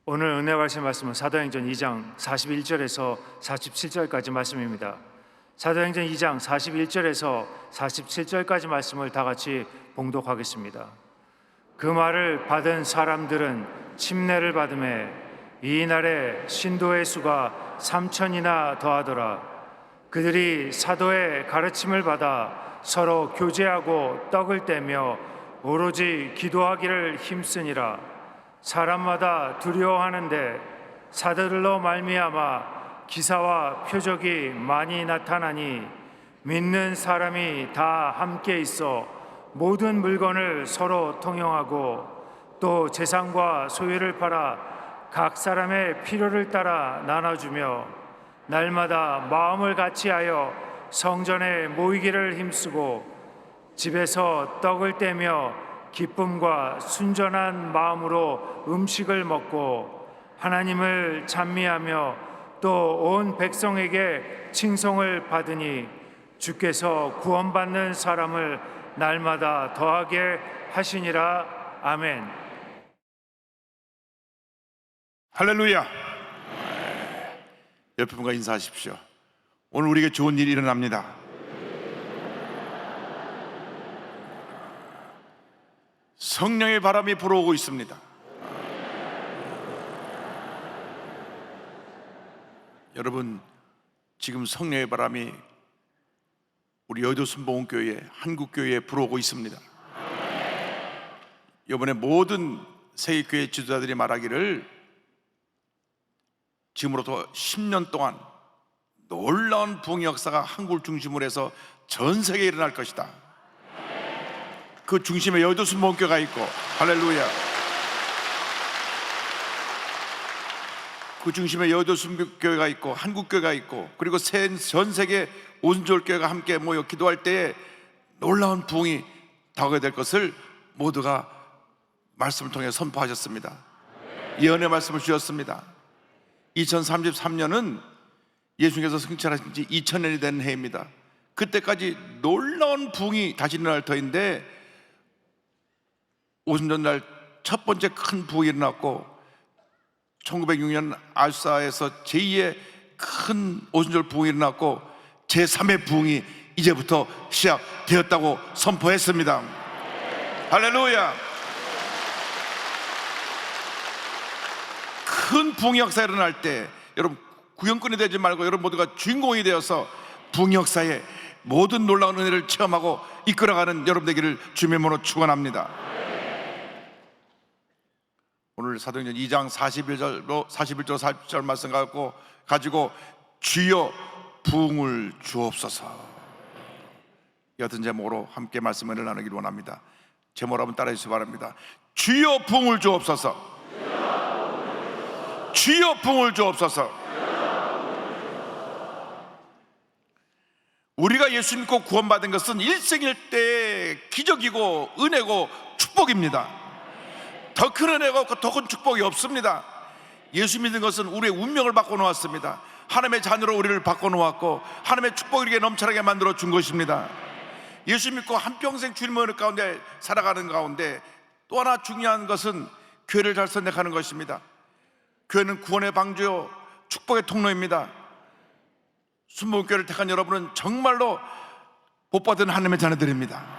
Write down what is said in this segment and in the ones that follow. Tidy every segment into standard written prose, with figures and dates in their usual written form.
오늘 은혜 받으실 말씀은 사도행전 2장 41절에서 47절까지 말씀입니다. 사도행전 2장 41절에서 47절까지 말씀을 다 같이 봉독하겠습니다. 그 말을 받은 사람들은 침례를 받음에 이날에 신도의 수가 3천이나 더하더라. 그들이 사도의 가르침을 받아 서로 교제하고 떡을 떼며 오로지 기도하기를 힘쓰니라. 사람마다 두려워하는데 사도들로 말미암아 기사와 표적이 많이 나타나니 믿는 사람이 다 함께 있어 모든 물건을 서로 통용하고 또 재산과 소유를 팔아 각 사람의 필요를 따라 나눠주며 날마다 마음을 같이하여 성전에 모이기를 힘쓰고 집에서 떡을 떼며 기쁨과 순전한 마음으로 음식을 먹고 하나님을 찬미하며 또 온 백성에게 칭송을 받으니 주께서 구원받는 사람을 날마다 더하게 하시니라. 아멘. 할렐루야. 옆에 분과 인사하십시오. 오늘 우리에게 좋은 일이 일어납니다. 성령의 바람이 불어오고 있습니다. 여러분, 지금 성령의 바람이 우리 여의도 순복음교회, 한국교회에 불어오고 있습니다. 이번에 모든 세계교회 지도자들이 말하기를 지금으로부터 10년 동안 놀라운 부흥 역사가 한국을 중심으로 해서 전 세계에 일어날 것이다. 그 중심에 여의도 순복음교회가 있고, 할렐루야. 그 중심에 여의도 순복음교회가 있고 한국교회가 있고 그리고 전 세계 오순절교회가 함께 모여 기도할 때에 놀라운 부흥이 다가게 될 것을 모두가 말씀을 통해 선포하셨습니다. 예언의 말씀을 주셨습니다. 2033년은 예수님께서 승천하신 지 2000년이 된 해입니다. 그때까지 놀라운 부흥이 다시 일어날 터인데 오순절날 첫 번째 큰 부흥이 일어났고 1906년 알사에서 제2의 큰 오순절 부흥이 일어났고 제3의 부흥이 이제부터 시작되었다고 선포했습니다. 할렐루야. 큰 부흥 역사가 일어날 때 여러분 구경꾼이 되지 말고 여러분 모두가 주인공이 되어서 부흥 역사의 모든 놀라운 은혜를 체험하고 이끌어가는 여러분 되기를 주님의 이름으로 축원합니다. 오늘 사도행전 2장 41절 40절 말씀 가지고 주여 부흥을 주옵소서, 이 같은 제목으로 함께 말씀을 나누기를 원합니다. 제목을 한번 따라해 주시기 바랍니다. 주여 부흥을 주옵소서. 주여 부흥을 주옵소서. 우리가 예수 믿고 구원받은 것은 일생일대의 기적이고 은혜고 축복입니다. 더 큰 은혜가 없고 더 큰 축복이 없습니다. 예수 믿는 것은 우리의 운명을 바꿔놓았습니다. 하나님의 자녀로 우리를 바꿔놓았고 하나님의 축복을 우리에게 넘쳐나게 만들어 준 것입니다. 예수 믿고 한평생 주님의 은혜 가운데 살아가는 가운데 또 하나 중요한 것은 교회를 잘 선택하는 것입니다. 교회는 구원의 방주요 축복의 통로입니다. 순복음교회를 택한 여러분은 정말로 복받은 하나님의 자녀들입니다.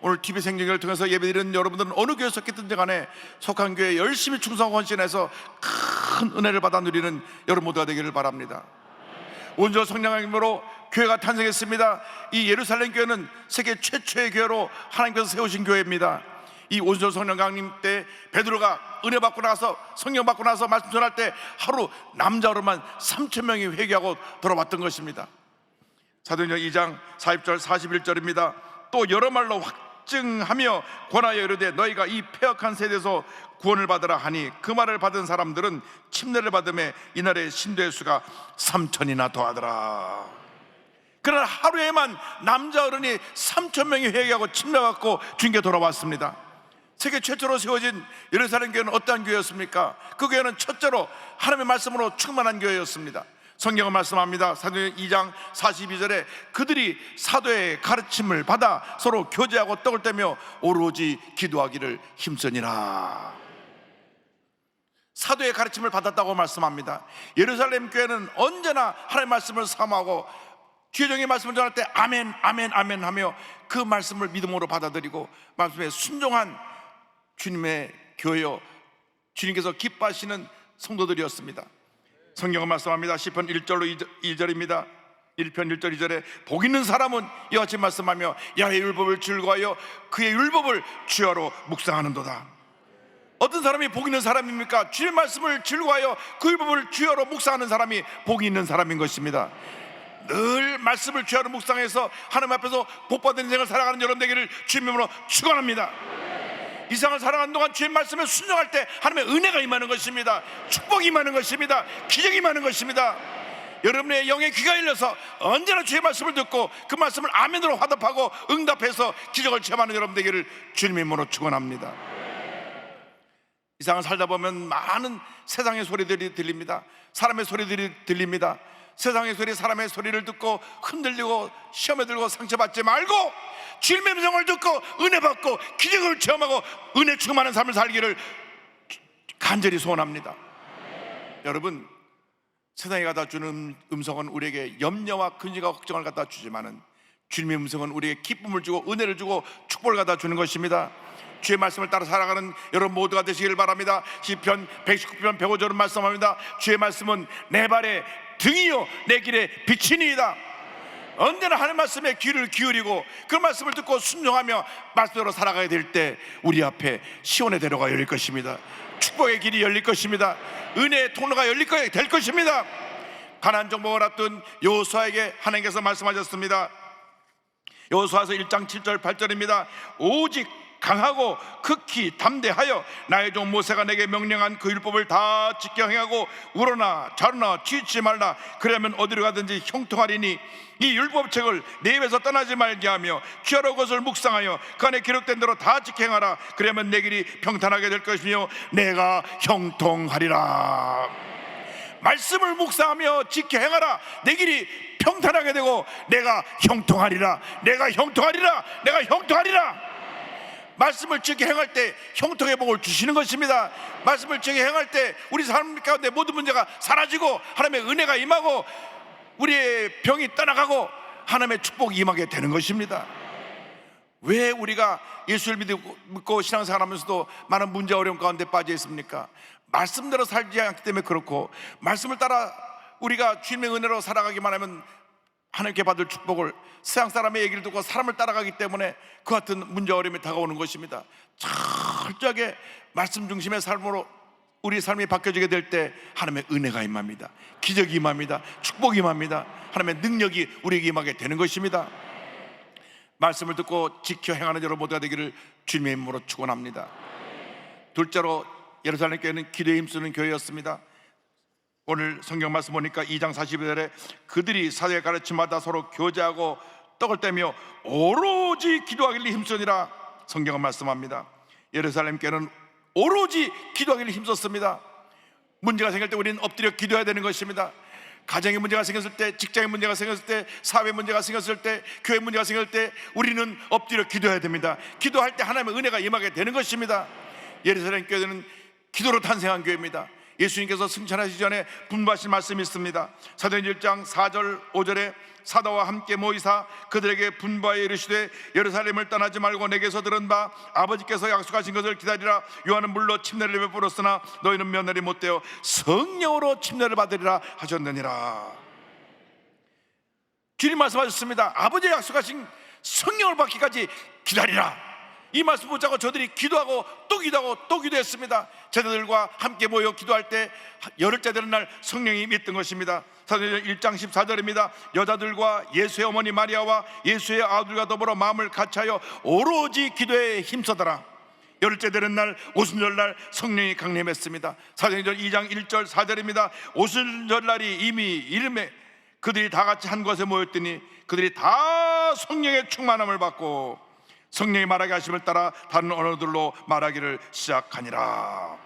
오늘 TV 생중계를 통해서 예배드리는 여러분들은 어느 교회에 속했든지 간에 속한 교회에 열심히 충성하고 헌신해서 큰 은혜를 받아 누리는 여러분 모두가 되기를 바랍니다. 온전 성령님으로 교회가 탄생했습니다. 이 예루살렘 교회는 세계 최초의 교회로 하나님께서 세우신 교회입니다. 이 온전 성령 강림 때 베드로가 은혜 받고 나서 성령 받고 나서 말씀 전할 때 하루 남자로만 3,000명이 회개하고 돌아왔던 것입니다. 사도행전 2장 40절 41절입니다. 또 여러 말로 확증하며 권하여 이르되 너희가 이 패역한 세대에서 구원을 받으라 하니 그 말을 받은 사람들은 침례를 받음에 이날의 신도의 수가 3,000이나 더하더라. 그러나 하루에만 남자 어른이 3,000명이 회개하고 침례받고 주님께 돌아왔습니다. 세계 최초로 세워진 예루살렘 교회는 어떠한 교회였습니까? 그 교회는 첫째로 하나님의 말씀으로 충만한 교회였습니다. 성경은 말씀합니다. 사도행전 2장 42절에 그들이 사도의 가르침을 받아 서로 교제하고 떡을 떼며 오로지 기도하기를 힘쓰니라. 사도의 가르침을 받았다고 말씀합니다. 예루살렘 교회는 언제나 하나님의 말씀을 사모하고 주의 말씀을 전할 때 아멘 아멘 아멘 하며 그 말씀을 믿음으로 받아들이고 말씀에 순종한 주님의 교회요, 주님께서 기뻐하시는 성도들이었습니다. 성경은 말씀합니다. 시편 1절로 2절입니다. 1편 1절 2절에 복 있는 사람은 이와 같이 말씀하며 야훼의 율법을 즐거워하여 그의 율법을 주야로 묵상하는도다. 어떤 사람이 복 있는 사람입니까? 주의 말씀을 즐거워하여 그 율법을 주야로 묵상하는 사람이 복이 있는 사람인 것입니다. 늘 말씀을 주야로 묵상해서 하나님 앞에서 복받은 인생을 살아가는 여러분 되기를 주의 이름으로 축원합니다. 이 세상을 살아가는 동안 주의 말씀에 순종할 때 하나님의 은혜가 임하는 것입니다. 축복이 임하는 것입니다. 기적이 임하는 것입니다. 여러분의 영의 귀가 열려서 언제나 주의 말씀을 듣고 그 말씀을 아멘으로 화답하고 응답해서 기적을 체험하는 여러분 되기를 주님 이름으로 축원합니다. 이 세상을 살다 보면 많은 세상의 소리들이 들립니다. 사람의 소리들이 들립니다. 세상의 소리, 사람의 소리를 듣고 흔들리고 시험에 들고 상처받지 말고 주님의 음성을 듣고 은혜 받고 기적을 체험하고 은혜 충만한 삶을 살기를 간절히 소원합니다. 여러분, 세상이 갖다 주는 음성은 우리에게 염려와 근심과 걱정을 갖다 주지만은 주님의 음성은 우리에게 기쁨을 주고 은혜를 주고 축복을 갖다 주는 것입니다. 주의 말씀을 따라 살아가는 여러분 모두가 되시기를 바랍니다. 시편 119편 105절은 말씀합니다. 주의 말씀은 내 발의 등이요 내 길의 빛이니이다. 언제나 하나님 말씀에 귀를 기울이고 그 말씀을 듣고 순종하며 말씀대로 살아가야 될 때 우리 앞에 시온의 대로가 열릴 것입니다. 축복의 길이 열릴 것입니다. 은혜의 통로가 열릴 될 것입니다. 가나안 정복을 앞둔 여호수아에게 하나님께서 말씀하셨습니다. 여호수아서 1장 7절 8절입니다. 오직 강하고 극히 담대하여 나의 종 모세가 내게 명령한 그 율법을 다 지켜 행하고 우러나 좌로나 치우치지 말라. 그러면 어디로 가든지 형통하리니 이 율법책을 내 입에서 떠나지 말게 하며 귀하로 그것을 묵상하여 그 안에 기록된 대로 다 지켜 행하라. 그러면 내 길이 평탄하게 될 것이며 내가 형통하리라. 말씀을 묵상하며 지켜 행하라. 내 길이 평탄하게 되고 내가 형통하리라. 내가 형통하리라. 내가 형통하리라. 말씀을 지켜 행할 때 형통의 복을 주시는 것입니다. 말씀을 지켜 행할 때 우리 삶 가운데 모든 문제가 사라지고 하나님의 은혜가 임하고 우리의 병이 떠나가고 하나님의 축복이 임하게 되는 것입니다. 왜 우리가 예수를 믿고 신앙생활 하면서도 많은 문제 어려움 가운데 빠져 있습니까? 말씀대로 살지 않기 때문에 그렇고, 말씀을 따라 우리가 주님의 은혜로 살아가기만 하면 하나님께 받을 축복을, 세상 사람의 얘기를 듣고 사람을 따라가기 때문에 그 같은 문제 어려움이 다가오는 것입니다. 철저하게 말씀 중심의 삶으로 우리 삶이 바뀌어지게 될 때 하나님의 은혜가 임합니다. 기적이 임합니다. 축복이 임합니다. 하나님의 능력이 우리에게 임하게 되는 것입니다. 말씀을 듣고 지켜 행하는 여러분 모두가 되기를 주님의 이름으로 축원합니다. 둘째로 예루살렘 교회는 기도에 힘쓰는 교회였습니다. 오늘 성경 말씀 보니까 2장 42절에 그들이 사도의 가르침마다 서로 교제하고 떡을 떼며 오로지 기도하기를 힘쓰니라. 성경은 말씀합니다. 예루살렘 교회는 오로지 기도하기를 힘썼습니다. 문제가 생길 때 우리는 엎드려 기도해야 되는 것입니다. 가정의 문제가 생겼을 때, 직장의 문제가 생겼을 때, 사회 문제가 생겼을 때, 교회 문제가 생길 때 우리는 엎드려 기도해야 됩니다. 기도할 때 하나님의 은혜가 임하게 되는 것입니다. 예루살렘 교회는 기도로 탄생한 교회입니다. 예수님께서 승천하시기 전에 분부하신 말씀이 있습니다. 사도행전 1장 4절 5절에 사도와 함께 모이사 그들에게 분부하여 이르시되 예루살렘을 떠나지 말고 내게서 들은 바 아버지께서 약속하신 것을 기다리라. 요한은 물로 침례를 베풀었으나 너희는 면허리 못되어 성령으로 침례를 받으리라 하셨느니라. 주님 말씀하셨습니다. 아버지 약속하신 성령을 받기까지 기다리라. 이 말씀 붙잡고 저들이 기도하고 또 기도하고 또 기도했습니다. 제자들과 함께 모여 기도할 때 열흘째 되는 날 성령이 믿던 것입니다. 사도행전 1장 14절입니다. 여자들과 예수의 어머니 마리아와 예수의 아들과 더불어 마음을 같이하여 오로지 기도에 힘써더라. 열흘째 되는 날 오순절날 성령이 강림했습니다. 사도행전 2장 1절 4절입니다. 오순절날이 이미 이름에 그들이 다 같이 한 곳에 모였더니 그들이 다 성령의 충만함을 받고 성령이 말하게 하심을 따라 다른 언어들로 말하기를 시작하니라.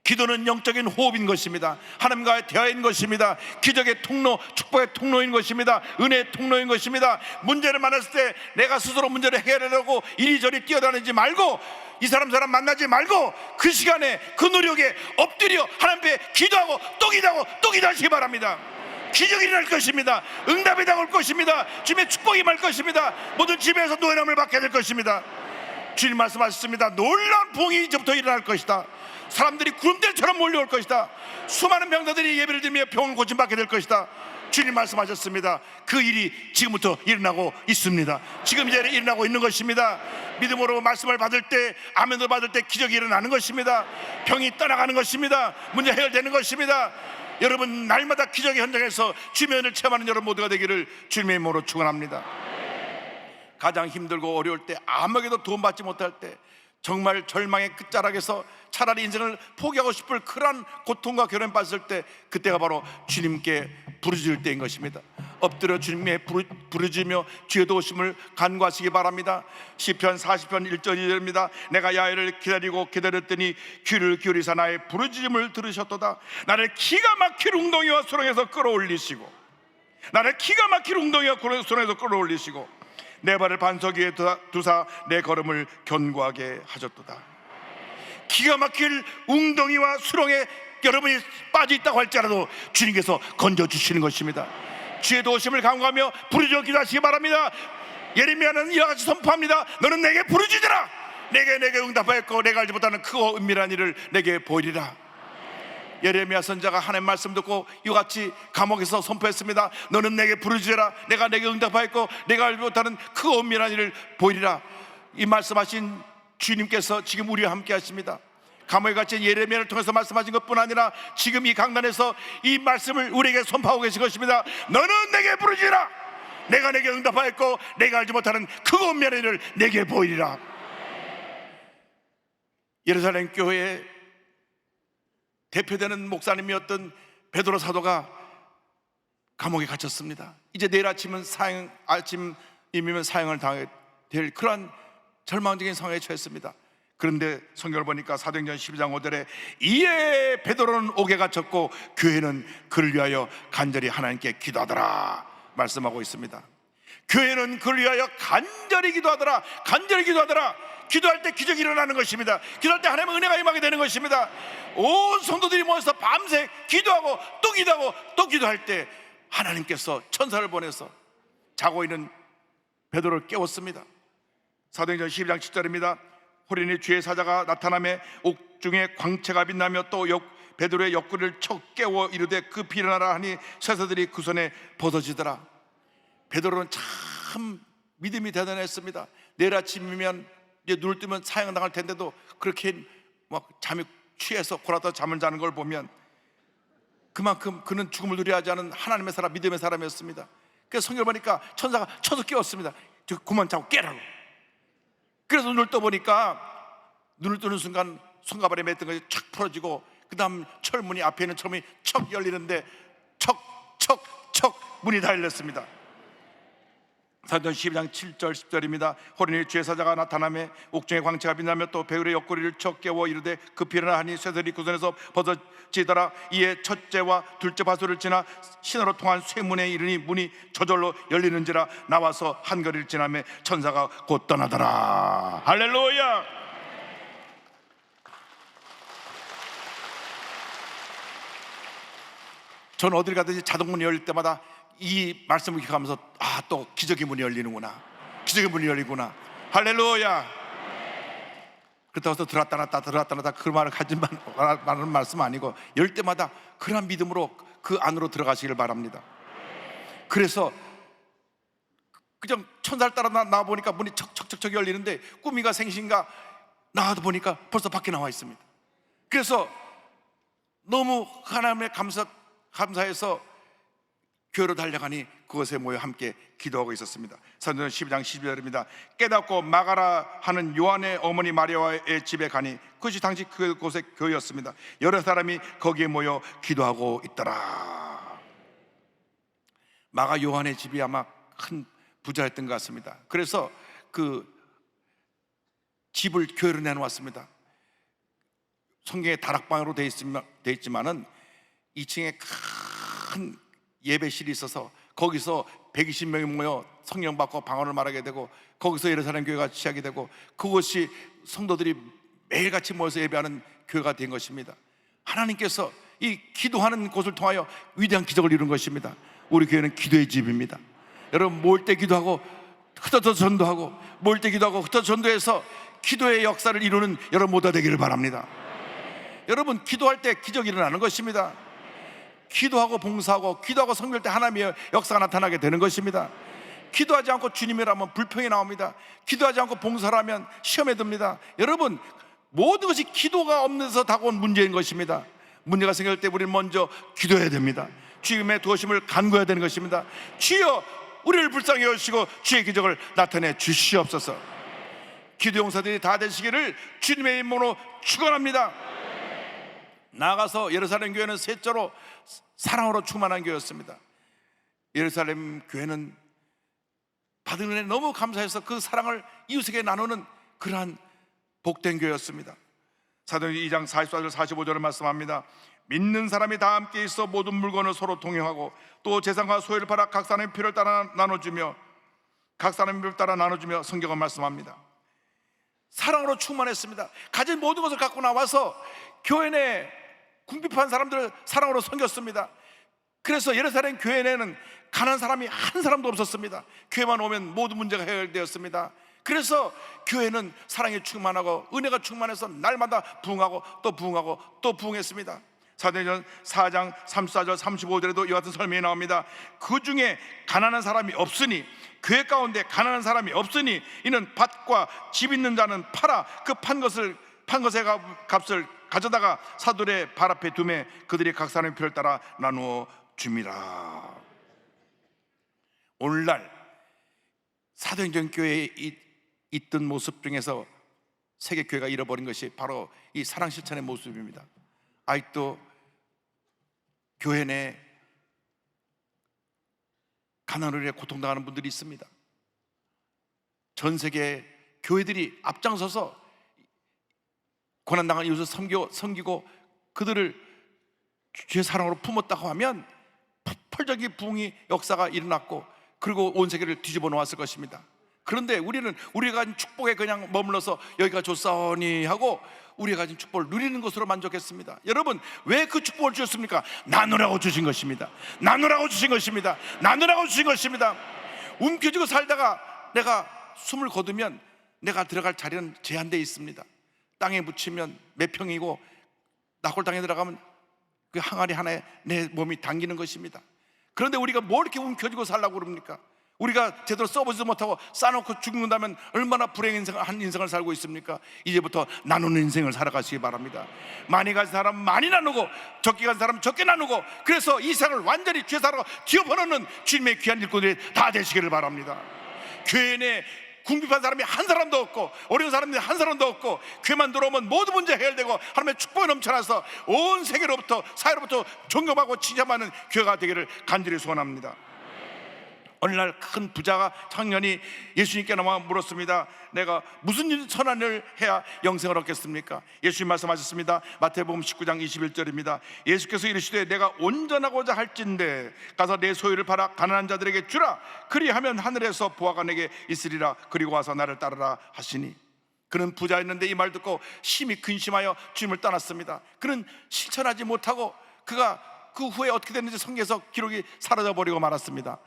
기도는 영적인 호흡인 것입니다. 하나님과의 대화인 것입니다. 기적의 통로, 축복의 통로인 것입니다. 은혜의 통로인 것입니다. 문제를 만났을 때 내가 스스로 문제를 해결하려고 이리저리 뛰어다니지 말고, 이 사람 만나지 말고, 그 시간에 그 노력에 엎드려 하나님 앞에 기도하고 또 기도하고 또 기도하시기 바랍니다. 기적이 일어날 것입니다. 응답이 다가올 것입니다. 주님의 축복이 임할 것입니다. 모든 집에서 노예함을 받게 될 것입니다. 주님 말씀하셨습니다. 놀라운 부흥이 이제부터 일어날 것이다. 사람들이 구름대처럼 몰려올 것이다. 수많은 병자들이 예배를 드리며 병을 고침받게 될 것이다. 주님 말씀하셨습니다. 그 일이 지금부터 일어나고 있습니다. 지금 이제 일어나고 있는 것입니다. 믿음으로 말씀을 받을 때, 아멘을 받을 때 기적이 일어나는 것입니다. 병이 떠나가는 것입니다. 문제 해결되는 것입니다. 여러분, 날마다 기적의 현장에서 주님의 은혜를 체험하는 여러분 모두가 되기를 주님의 이름으로 축원합니다. 가장 힘들고 어려울 때, 아무에게도 도움받지 못할 때, 정말 절망의 끝자락에서 차라리 인생을 포기하고 싶을 그러한 고통과 결연에 빠졌을 때, 그때가 바로 주님께 부르짖을 때인 것입니다. 엎드려 주님의 부르짖으며 주의 도우심을 간구하시기 바랍니다. 시편 40편 1절 2절입니다. 내가 야훼를 기다리고 기다렸더니 귀를 기울이사 나의 부르짖음을 들으셨도다. 나를 기가 막힐 웅덩이와 수렁에서 끌어올리시고, 나를 기가 막힐 웅덩이와 수렁에서 끌어올리시고, 내 발을 반석 위에 두사 내 걸음을 견고하게 하셨도다. 기가 막힐 웅덩이와 수렁에 여러분이 빠져 있다고 할지라도 주님께서 건져주시는 것입니다. 주의 도우심을 간구하며 부르짖어 기도하시기 바랍니다. 예레미야는 이와 같이 선포합니다. 너는 내게 부르짖으라. 내게 응답하였고 내가 알지 못하는 크고 은밀한 일을 내게 보이리라. 예레미야 선지자가 하나님의 말씀 듣고 이와 같이 감옥에서 선포했습니다. 너는 내게 부르짖으라. 내가 내게 응답하였고 내가 알지 못하는 크고 은밀한 일을 보이리라. 이 말씀하신 주님께서 지금 우리와 함께 하십니다. 감옥에 갇힌 예레미야를 통해서 말씀하신 것뿐 아니라 지금 이 강단에서 이 말씀을 우리에게 선포하고 계신 것입니다. 너는 내게 부르짖으라. 내가 내게 응답하였고 내가 알지 못하는 크고 은밀한 일을 내게 보이리라. 예루살렘 교회에 대표되는 목사님이었던 베드로 사도가 감옥에 갇혔습니다. 이제 내일 아침이면 사형을 당하게 될 그러한 절망적인 상황에 처했습니다. 그런데 성경을 보니까 사도행전 12장 5절에 이에 베드로는 옥에 갇혔고 교회는 그를 위하여 간절히 하나님께 기도하더라 말씀하고 있습니다. 교회는 그를 위하여 간절히 기도하더라. 간절히 기도하더라. 기도할 때 기적이 일어나는 것입니다. 기도할 때 하나님의 은혜가 임하게 되는 것입니다. 온 성도들이 모여서 밤새 기도하고 또 기도하고 또 기도할 때 하나님께서 천사를 보내서 자고 있는 베드로를 깨웠습니다. 사도행전 12장 7절입니다. 호련히 주의 사자가 나타나매 옥중에 광채가 빛나며 또 베드로의 옆구리를 척 깨워 이르되 급히 일어나라 하니 쇠사들이 그 손에 벗어지더라. 베드로는 참 믿음이 대단했습니다. 내일 아침이면 이제 눈을 뜨면 사형당할 텐데도 그렇게 막 잠이 취해서 골아서 잠을 자는 걸 보면 그만큼 그는 죽음을 두려워하지 않은 하나님의 사람, 믿음의 사람이었습니다. 그래서 성경을 보니까 천사가 쳐서 깨웠습니다. 그만 자고 깨라고. 그래서 눈을 떠보니까 눈을 뜨는 순간 손가발에 맸던 것이 척 풀어지고 그 다음 철문이 앞에 있는 철문이 척 열리는데 척 문이 다 열렸습니다. 사도행전 12장 7절 10절입니다. 호련히 주의 사자가 나타나매 옥중에 광채가 빛나며 또 베드로의 옆구리를 척 깨워 이르되 급히 일어나 하니 쇠들이 그 손에서 벗어지더라. 이에 첫째와 둘째 바수를 지나 신으로 통한 쇠문에 이르니 문이 저절로 열리는지라. 나와서 한 거리를 지나매 천사가 곧 떠나더라. 할렐루야. 전 어딜 가든지 자동문이 열릴 때마다 이 말씀을 기억하면서 또 기적의 문이 열리는구나. 기적의 문이 열리구나. 할렐루야. 그렇다고 해서 들어왔다 놨다 그 말을 가진 말하는 말씀 아니고 열 때마다 그러한 믿음으로 그 안으로 들어가시길 바랍니다. 그래서 그냥 천사를 따라 나와보니까 문이 척 열리는데 꿈인가 생신가 나와도 보니까 벌써 밖에 나와 있습니다. 그래서 너무 하나님의 감사해서 교회로 달려가니 그것에 모여 함께 기도하고 있었습니다. 사도행전 12장 12절입니다. 깨닫고 마가라 하는 요한의 어머니 마리아의 집에 가니 그것이 당시 그곳의 교회였습니다. 여러 사람이 거기에 모여 기도하고 있더라. 마가 요한의 집이 아마 큰 부자였던 것 같습니다. 그래서 그 집을 교회로 내놓았습니다. 성경에 다락방으로 되어 있지만은 2층에 큰 예배실이 있어서 거기서 120명이 모여 성령 받고 방언을 말하게 되고, 거기서 예루살렘 교회가 시작이 되고, 그것이 성도들이 매일같이 모여서 예배하는 교회가 된 것입니다. 하나님께서 이 기도하는 곳을 통하여 위대한 기적을 이룬 것입니다. 우리 교회는 기도의 집입니다. 여러분, 모일 때 기도하고 흩어져 전도하고, 모일 때 기도하고 흩어져 전도해서 기도의 역사를 이루는 여러분 모두가 되기를 바랍니다. 여러분, 기도할 때 기적이 일어나는 것입니다. 기도하고 봉사하고 기도하고 섬길 때 하나님의 역사가 나타나게 되는 것입니다. 기도하지 않고 주님이라면 불평이 나옵니다. 기도하지 않고 봉사를 하면 시험에 듭니다. 여러분, 모든 것이 기도가 없는 데서 다가온 문제인 것입니다. 문제가 생길 때 우리는 먼저 기도해야 됩니다. 주님의 도우심을 간구해야 되는 것입니다. 주여, 우리를 불쌍히 여기시고 주의 기적을 나타내 주시옵소서. 기도 용사들이 다 되시기를 주님의 이름으로 축원합니다. 나아가서 예루살렘 교회는 셋째로 사랑으로 충만한 교회였습니다. 예루살렘 교회는 받은 은혜 너무 감사해서 그 사랑을 이웃에게 나누는 그러한 복된 교회였습니다. 사도행전 2장 44절 45절을 말씀합니다. 믿는 사람이 다 함께 있어 모든 물건을 서로 동행하고 또 재산과 소유를 팔아 각 사람의 필요를 따라 나눠주며 성경은 말씀합니다. 사랑으로 충만했습니다. 가진 모든 것을 갖고 나와서 교회 내 궁핍한 사람들을 사랑으로 섬겼습니다. 그래서 예루살렘 교회 내는 가난한 사람이 한 사람도 없었습니다. 교회만 오면 모든 문제가 해결되었습니다. 그래서 교회는 사랑이 충만하고 은혜가 충만해서 날마다 부흥하고 또 부흥하고 또 부흥했습니다. 사도행전 4장 34절 35절에도 이와 같은 설명이 나옵니다. 그 중에 가난한 사람이 없으니, 교회 가운데 가난한 사람이 없으니 이는 밭과 집 있는 자는 팔아 그 판 것의 값을 가져다가 사도의 발 앞에 두매 그들이 각 사람의 필요를 따라 나누어 줍니다. 오늘날 사도행전 교회에 있던 모습 중에서 세계교회가 잃어버린 것이 바로 이 사랑 실천의 모습입니다. 아직도 교회 내 가난으로 인해 고통당하는 분들이 있습니다. 전 세계 교회들이 앞장서서 고난당한 이웃을 섬기고 그들을 주의 사랑으로 품었다고 하면 폭발적인 부흥의 역사가 일어났고, 그리고 온 세계를 뒤집어 놓았을 것입니다. 그런데 우리가 가진 축복에 그냥 머물러서 여기가 좋사오니 하고 우리가 가진 축복을 누리는 것으로 만족했습니다. 여러분, 왜 그 축복을 주셨습니까? 나누라고 주신 것입니다. 나누라고 주신 것입니다. 나누라고 주신 것입니다. 움켜쥐고 살다가 내가 숨을 거두면 내가 들어갈 자리는 제한되어 있습니다. 땅에 묻히면 몇 평이고 낙골 땅에 들어가면 그 항아리 하나에 내 몸이 당기는 것입니다. 그런데 우리가 뭘 이렇게 움켜쥐고 살라고 그럽니까? 우리가 제대로 써보지도 못하고 싸놓고 죽는다면 얼마나 불행한 인생을 살고 있습니까? 이제부터 나누는 인생을 살아가시기 바랍니다. 많이 가진 사람 많이 나누고 적게 가진 사람 적게 나누고, 그래서 이 세상을 완전히 죄 사로 뒤엎어놓는 주님의 귀한 일꾼들이 다 되시기를 바랍니다. 교회 내 궁핍한 사람이 한 사람도 없고 어려운 사람이 한 사람도 없고, 교회만 들어오면 모든 문제 해결되고 하나님의 축복이 넘쳐나서 온 세계로부터 사회로부터 존경하고 칭찬받는 교회가 되기를 간절히 소원합니다. 어느 날 큰 부자가 청년이 예수님께 나와 물었습니다. 내가 무슨 선한 일을 해야 영생을 얻겠습니까? 예수님 말씀하셨습니다. 마태복음 19장 21절입니다. 예수께서 이르시되 내가 온전하고자 할진대 가서 내 소유를 팔아 가난한 자들에게 주라. 그리하면 하늘에서 보화가 내게 있으리라. 그리고 와서 나를 따르라 하시니. 그는 부자였는데 이 말 듣고 심히 근심하여 주님을 떠났습니다. 그는 실천하지 못하고 그가 그 후에 어떻게 됐는지 성경에서 기록이 사라져버리고 말았습니다.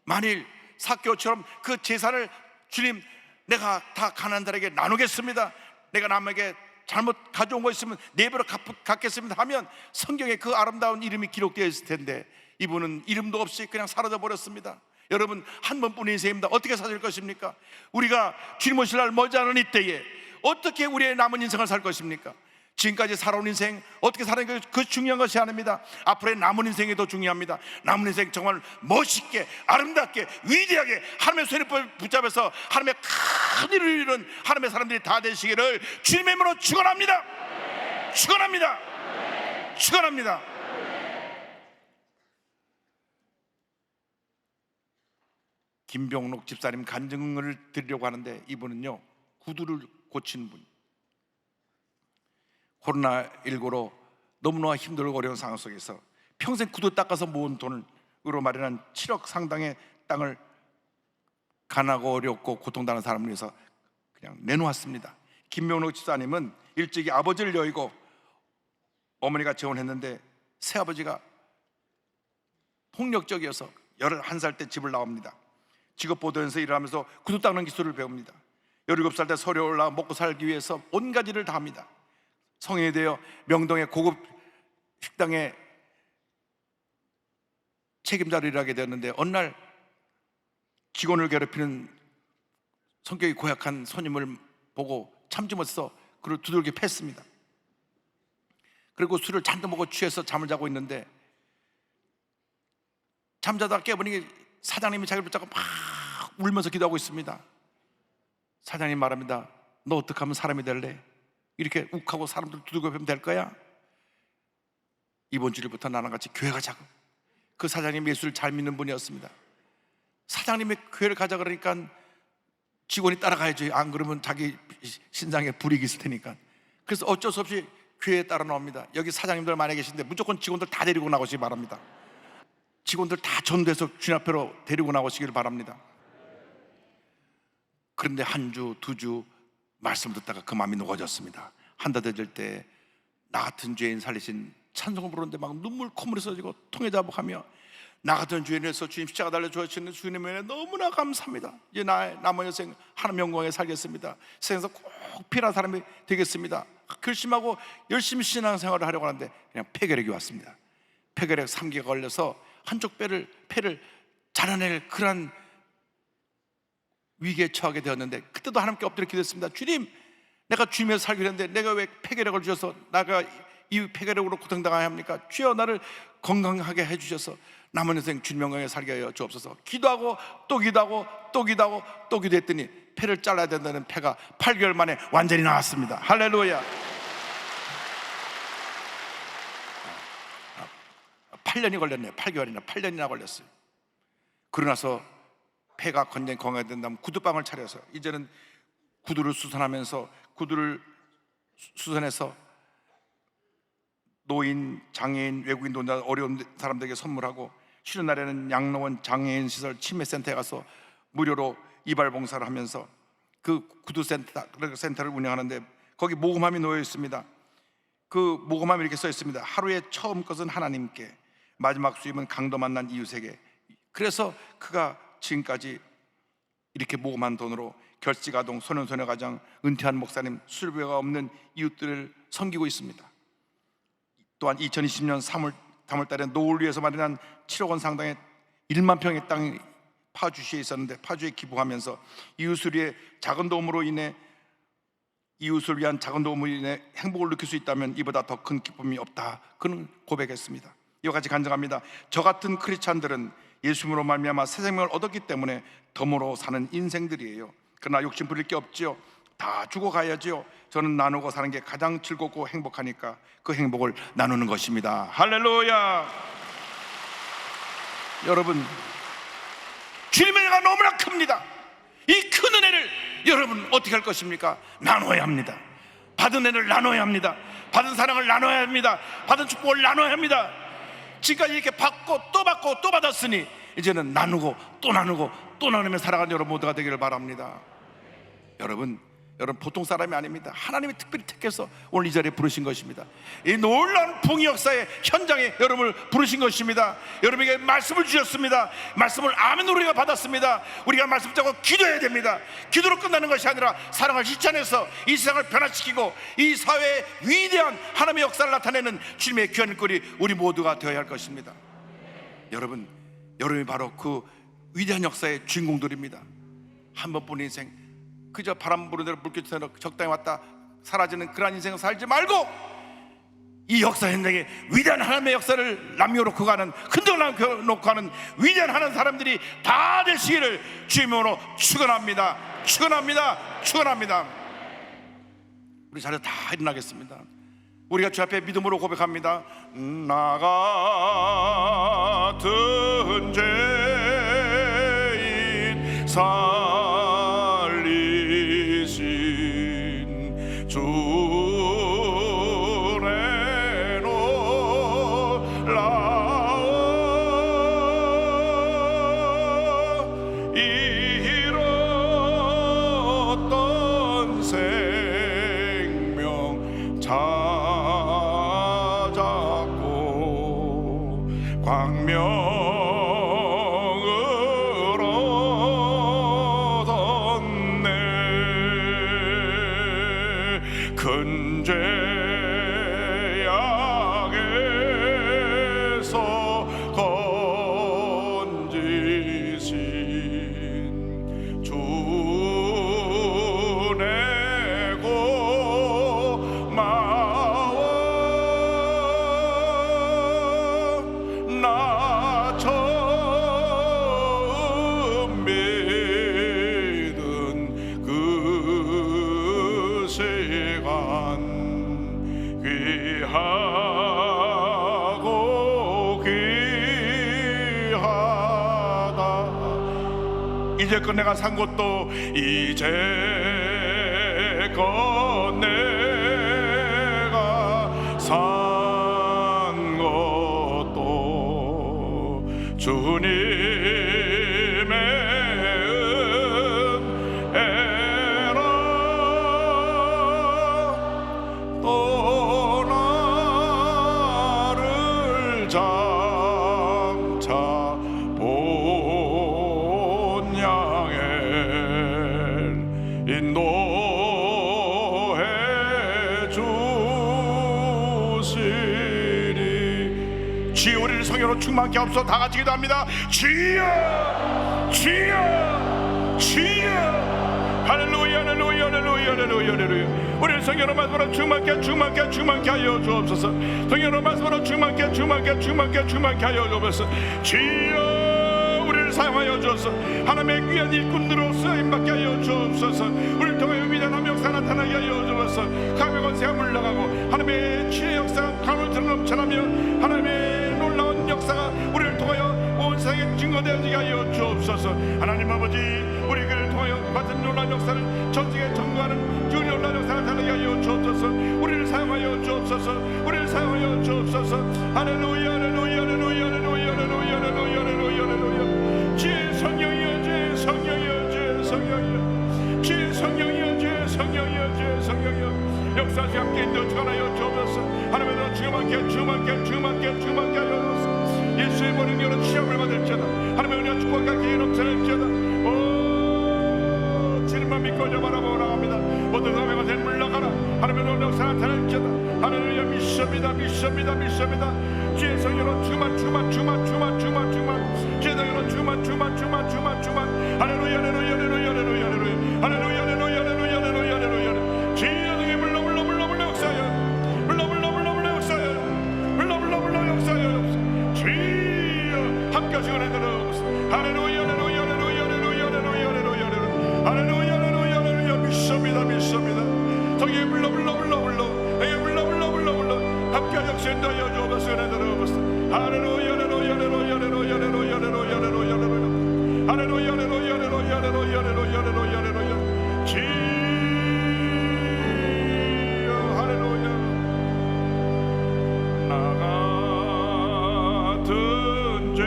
만일 삭개오처럼 그 재산을 주님, 내가 다 가난한 자에게 나누겠습니다, 내가 남에게 잘못 가져온 거 있으면 네 배로 갚겠습니다 하면 성경에 그 아름다운 이름이 기록되어 있을 텐데, 이분은 이름도 없이 그냥 사라져 버렸습니다. 여러분, 한 번뿐인 인생입니다. 어떻게 사실 것입니까? 우리가 주님 오실 날 머지않은 이때에 어떻게 우리의 남은 인생을 살 것입니까? 지금까지 살아온 인생 어떻게 사는 그 중요한 것이 아닙니다. 앞으로의 남은 인생이 더 중요합니다. 남은 인생 정말 멋있게 아름답게 위대하게 하나님의 손을 붙잡아서 하나님의 큰 일을 이루는 하나님의 사람들이 다 되시기를 주님의 이름으로 축원합니다. 축원합니다. 축원합니다. 김병록 집사님 간증을 드리려고 하는데, 이분은요 구두를 고치는 분, 코로나19로 너무나 힘들고 어려운 상황 속에서 평생 구두 닦아서 모은 돈으로 마련한 7억 상당의 땅을 가난하고 어렵고 고통당하는 사람을 위해서 그냥 내놓았습니다. 김명록 집사님은 일찍이 아버지를 여의고 어머니가 재혼했는데 새아버지가 폭력적이어서 11살 때 집을 나옵니다. 직업보도에서 일을 하면서 구두 닦는 기술을 배웁니다. 17살 때 서울에 올라와 먹고 살기 위해서 온 가지를 다 합니다. 성인이 되어 명동의 고급 식당에 책임자로 일하게 되었는데 어느 날 직원을 괴롭히는 성격이 고약한 손님을 보고 참지 못해서 그를 두들겨 팼습니다. 그리고 술을 잔뜩 먹고 취해서 잠을 자고 있는데 잠자다가 깨보니 사장님이 자기를 붙잡고 막 울면서 기도하고 있습니다. 사장님 말합니다. 너 어떻게 하면 사람이 될래? 이렇게 욱하고 사람들 두들겨 패면 될 거야? 이번 주일부터 나랑 같이 교회 가자고. 그 사장님 예수를 잘 믿는 분이었습니다. 사장님의 교회를 가자 그러니까 직원이 따라가야죠. 안 그러면 자기 신상에 불이익이 있을 테니까. 그래서 어쩔 수 없이 교회에 따라 나옵니다. 여기 사장님들 많이 계신데 무조건 직원들 다 데리고 나오시기 바랍니다. 직원들 다 전도해서 주님 앞으로 데리고 나오시길 바랍니다. 그런데 한 주, 두 주 말씀 듣다가 그 마음이 녹아졌습니다. 한 달 되질 때 나 같은 죄인 살리신 찬송을 부르는데 막 눈물 콧물이 쏟아지고 통에 자복하며 나 같은 죄인에서 주님 십자가 달려 주시는 주님의 은혜 너무나 감사합니다. 이제 나의 남은 여생 하나님 영광에 살겠습니다. 세상에서 꼭 필요한 사람이 되겠습니다. 결심하고 열심히 신앙생활을 하려고 하는데 그냥 폐결핵이 왔습니다. 폐결핵 3기가 걸려서 한쪽 폐를 자라낼 그런 위기에 처하게 되었는데 그때도 하나님께 엎드려 기도했습니다. 주님, 내가 주님에서 살기로 했는데 내가 왜 폐결핵을 주셔서 나가 이 폐결핵으로 고통당해야 합니까? 주여 나를 건강하게 해주셔서 남은 인생 주님 영광에 살게 하여 주옵소서. 기도하고 또 기도하고 또 기도하고 또 기도했더니 폐를 잘라야 된다는 폐가 8개월 만에 완전히 나왔습니다. 할렐루야. 8년이 걸렸네요. 8개월이나 8년이나 걸렸어요. 그러고 나서 폐가 건강히 건강해야 된다면 구두방을 차려서 이제는 구두를 수선하면서 구두를 수선해서 노인, 장애인, 외국인 노자 어려운 사람들에게 선물하고 쉬는 날에는 양로원, 장애인 시설, 치매센터에 가서 무료로 이발 봉사를 하면서 그 구두센터를 운영하는데 거기 모금함이 놓여 있습니다. 그 모금함이 이렇게 써 있습니다. 하루의 처음 것은 하나님께, 마지막 수입은 강도 만난 이웃에게. 그래서 그가 지금까지 이렇게 모금한 돈으로 결식아동, 소년소녀가정, 은퇴한 목사님, 수료비가 없는 이웃들을 섬기고 있습니다. 또한 2020년 3월 달에 노을 위해서 마련한 7억 원 상당의 1만 평의 땅이 파주시에 있었는데 파주에 기부하면서 이웃을 위한 작은 도움으로 인해 행복을 느낄 수 있다면 이보다 더 큰 기쁨이 없다. 그는 고백했습니다. 이와 같이 간증합니다. 저 같은 크리스찬들은 예수님으로 말미암아 새 생명을 얻었기 때문에 덤으로 사는 인생들이에요. 그러나 욕심 부릴 게 없지요. 다 죽어가야지요. 저는 나누고 사는 게 가장 즐겁고 행복하니까 그 행복을 나누는 것입니다. 할렐루야. 여러분, 주님의 은혜가 너무나 큽니다. 이 큰 은혜를 여러분 어떻게 할 것입니까? 나눠야 합니다. 받은 은혜를 나눠야 합니다. 받은 사랑을 나눠야 합니다. 받은 축복을 나눠야 합니다. 지금까지 이렇게 받고 또 받았으니 이제는 나누고 또 나누며 살아가는 여러분 모두가 되기를 바랍니다. 여러분 보통 사람이 아닙니다. 하나님이 특별히 택해서 오늘 이 자리에 부르신 것입니다. 이 놀라운 부흥의 역사의 현장에 여러분을 부르신 것입니다. 여러분에게 말씀을 주셨습니다. 말씀을 아멘으로 우리가 받았습니다. 우리가 말씀 잡고 기도해야 됩니다. 기도로 끝나는 것이 아니라 사랑을 실천해서 이 세상을 변화시키고 이 사회에 위대한 하나님의 역사를 나타내는 주님의 귀한 일거리 우리 모두가 되어야 할 것입니다. 여러분이 바로 그 위대한 역사의 주인공들입니다. 한 번뿐인 인생 그저 바람 부는 대로 물결처럼 적당히 왔다 사라지는 그러한 인생을 살지 말고 이 역사 현장에 위대한 하나님의 역사를 남겨놓고 가는, 흔적을 남겨놓고 가는 위대한 하나님 사람들이 다 되시기를 주님으로 축원합니다. 우리 자리에 다 일어나겠습니다. 우리가 주 앞에 믿음으로 고백합니다. 나 같은 죄인 살리신 주 이제껏 내가 산 것도 이제껏 내가 산 것도 주님의 은혜라. 또 나를 장차 본 양에 인도해 주시리. 주여 우리를 성령으로 충만케 하옵소서. 다 같이 기도합니다. 주여 주여 주여. 할렐루야 할렐루야 할렐루야 할렐루야 할렐루야. 우리를 성령으로 말씀으로 충만케 하여 주옵소서. 성령으로 말씀으로 충만케 하여 주옵소서. 주여 우리를 사용하여 주옵소서. 하나님의 귀한 일꾼으로 쓰임받게 하여 주옵소서. 우리를 통하여 위대한 역사 나타나게 하여 주옵소서. 강력한 권세가 물러가고 하나님의 치의 역사가 강을 넘쳐나며 하나님의 놀라운 역사가 우리를 통하여 온 세상에 증거되어지게 하여 주옵소서. 하나님 아버지, 우리 교회를 통하여 같은 놀라운 역사를 전 세계에 전거하는 주의 놀라운 역사를 나타나게 하여 주옵소서. 우리를 사용하여 주옵소서. 우리를 사용하여 주옵소서. 할렐루야 할렐루야 할렐루야 할렐루야 할렐루야 할렐루야 할렐루야 할렐루야. 주의 성령이여 주의 성령이여 주의 성령이여 주의 성령이여 주의 성령이여 주의 성령이여. 역사시 함께 인도하여 주옵소서. 하나님의 주만께 하여 주옵소서. 예수의 모든 여러 취함을 받을지어다. 하나님의 은혜와 축복과 기회 넘쳐날지어다. 오 주님만 믿고 저 바라보라 합니다. 모든 감의 것에 물러가라. 하나님의 은혜와 역사 나타날지어다. 할렐루야. 믿습니다. 주의 성령으로 주만 주의 성령으로 주만. 할렐루야 할렐루야 할렐루야 할렐루야 할렐루야 할렐루야 할렐루야 할렐루야. 주의 성령이 물러 역사하여 역사하여 주여 함께 하시고 내들어옵소서. 할렐루야 할렐루야 할렐루야 할렐루야 할렐루야 할렐루야 할렐루야 할렐루야. 믿습니다. 성령이 물러 함께 역사하여 주옵소서. 내들어옵소서. 할렐루야 할렐루야 할렐루야 할렐루야 할렐루야 할렐루야 할렐루야 할렐루야 할렐루야 할렐루야 할렐루야 할렐루야 할렐루야. 주여 할렐루야. 나 같은 죄인